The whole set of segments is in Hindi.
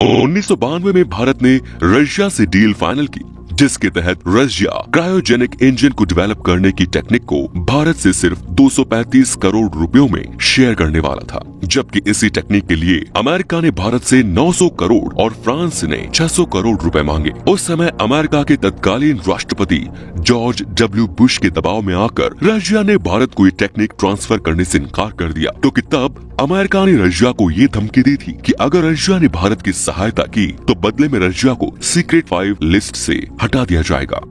1992 में भारत ने रशिया से डील फाइनल की, जिसके तहत रशिया क्रायोजेनिक इंजन को डेवलप करने की टेक्निक को भारत से सिर्फ 235 करोड़ रुपयों में शेयर करने वाला था, जबकि इसी टेक्निक के लिए अमेरिका ने भारत से 900 करोड़ और फ्रांस ने 600 करोड़ रुपए मांगे। उस समय अमेरिका के तत्कालीन राष्ट्रपति जॉर्ज डब्ल्यू बुश के दबाव में आकर रशिया ने भारत को ये टेक्निक ट्रांसफर करने से इनकार कर दिया, क्योंकि तब अमेरिका ने रशिया को ये धमकी दी थी कि अगर रशिया ने भारत की सहायता की तो बदले में रशिया को सीक्रेट 5 लिस्ट से हटा दिया जाएगा।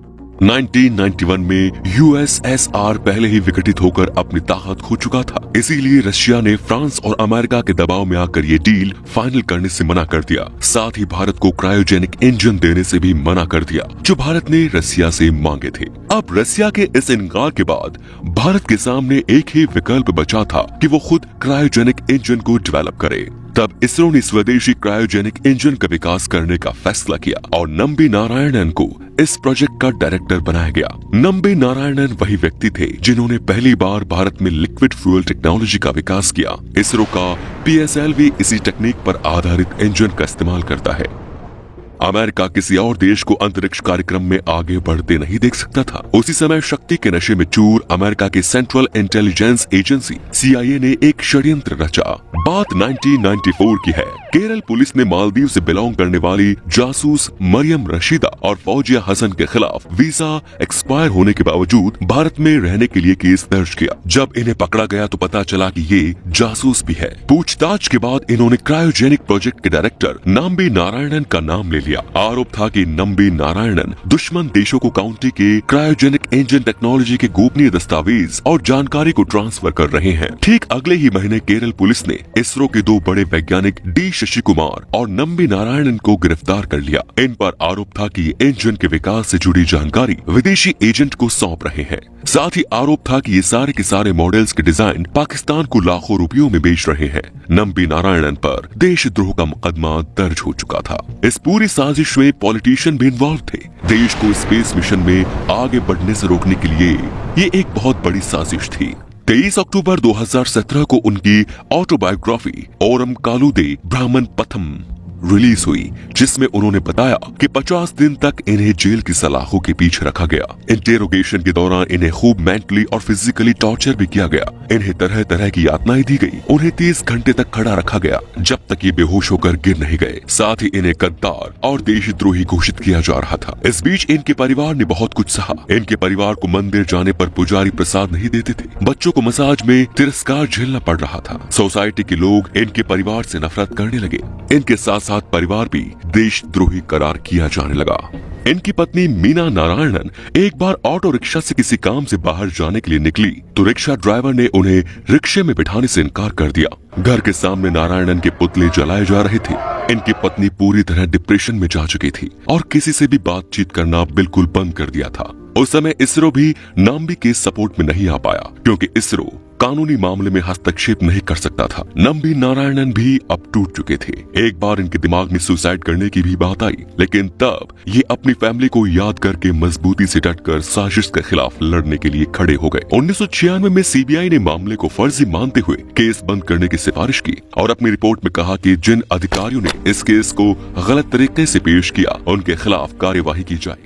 1991 में यूएसएसआर पहले ही विघटित होकर अपनी ताकत खो चुका था, इसीलिए रशिया ने फ्रांस और अमेरिका के दबाव में आकर ये डील फाइनल करने से मना कर दिया। साथ ही भारत को क्रायोजेनिक इंजन देने से भी मना कर दिया, जो भारत ने रशिया से मांगे थे। अब रशिया के इस इनकार के बाद भारत के सामने एक ही विकल्प बचा था कि वो खुद क्रायोजेनिक इंजन को डेवलप करे। तब इसरो ने स्वदेशी क्रायोजेनिक इंजन का विकास करने का फैसला किया और नंबी नारायणन को इस प्रोजेक्ट का डायरेक्टर बनाया गया। नंबी नारायणन वही व्यक्ति थे जिन्होंने पहली बार भारत में लिक्विड फ्यूल टेक्नोलॉजी का विकास किया। इसरो का PSLV इसी टेक्निक पर आधारित इंजन का इस्तेमाल करता है। अमेरिका किसी और देश को अंतरिक्ष कार्यक्रम में आगे बढ़ते नहीं देख सकता था। उसी समय शक्ति के नशे में चूर अमेरिका की सेंट्रल इंटेलिजेंस एजेंसी CIA ने एक षड्यंत्र रचा। बात 1994 की है। केरल पुलिस ने मालदीव से बिलोंग करने वाली जासूस मरियम रशीदा और फौजिया हसन के खिलाफ वीजा एक्सपायर होने के बावजूद भारत में रहने के लिए केस दर्ज किया। जब इन्हें पकड़ा गया तो पता चला कि ये जासूस भी है। पूछताछ के बाद इन्होंने क्रायोजेनिक प्रोजेक्ट के डायरेक्टर नंबी नारायणन का नाम ले लिया। आरोप था कि नंबी नारायणन दुश्मन देशों को काउंटी के क्रायोजेनिक इंजन टेक्नोलॉजी के गोपनीय दस्तावेज और जानकारी को ट्रांसफर कर रहे हैं। ठीक अगले ही महीने केरल पुलिस ने इसरो के 2 बड़े वैज्ञानिक डी शशि कुमार और नंबी नारायणन को गिरफ्तार कर लिया। इन पर आरोप था कि ये इंजन के विकास से जुड़ी जानकारी विदेशी एजेंट को सौंप रहे हैं। साथ ही आरोप था कि ये सारे के सारे मॉडल्स के डिजाइन पाकिस्तान को लाखों रुपयों में बेच रहे हैं। नंबी नारायणन पर देशद्रोह का मुकदमा दर्ज हो चुका था। इस पूरी साजिश में पॉलिटिशियन भी इन्वॉल्व थे। देश को स्पेस मिशन में आगे बढ़ने से रोकने के लिए ये एक बहुत बड़ी साजिश थी। 23 अक्टूबर 2017 को उनकी ऑटोबायोग्राफी ओरम कालुदे ब्राह्मण पथम रिलीज हुई, जिसमें उन्होंने बताया कि 50 दिन तक इन्हें जेल की सलाखों के पीछे रखा गया। इंटेरोगेशन के दौरान इन्हें खूब मेंटली और फिजिकली टॉर्चर भी किया गया। इन्हें तरह तरह की यातनाएं दी गई। उन्हें 30 घंटे तक खड़ा रखा गया, जब तक ये बेहोश होकर गिर नहीं गए। साथ ही इन्हें गद्दार और देशद्रोही घोषित किया जा रहा था। इस बीच इनके परिवार ने बहुत कुछ सहा। इनके परिवार को मंदिर जाने पर पुजारी प्रसाद नहीं देते थे। बच्चों को मसाज में तिरस्कार झेलना पड़ रहा था। सोसाइटी के लोग इनके परिवार से नफरत करने लगे। इनके साथ परिवार भी देशद्रोही करार किया जाने लगा। इनकी पत्नी मीना नारायणन एक बार ऑटो रिक्शा से किसी काम से बाहर जाने के लिए निकली तो रिक्शा ड्राइवर ने उन्हें रिक्शे में बिठाने से इनकार कर दिया। घर के सामने नारायणन के पुतले जलाए जा रहे थे। इनकी पत्नी पूरी तरह डिप्रेशन में जा चुकी थी और किसी से भी बातचीत करना बिल्कुल बंद कर दिया था। उस समय इसरो भी नंबी के सपोर्ट में नहीं आ पाया, क्योंकि इसरो कानूनी मामले में हस्तक्षेप नहीं कर सकता था। नंबी नारायणन भी अब टूट चुके थे। एक बार इनके दिमाग में सुसाइड करने की भी बात आई, लेकिन तब ये अपनी फैमिली को याद करके मजबूती से डटकर साजिश के खिलाफ लड़ने के लिए खड़े हो गए। 1996 में CBI ने मामले को फर्जी मानते हुए केस बंद करने की सिफारिश की और अपनी रिपोर्ट में कहा कि जिन अधिकारियों ने इस केस को गलत तरीके से पेश किया उनके खिलाफ कार्यवाही की जाए।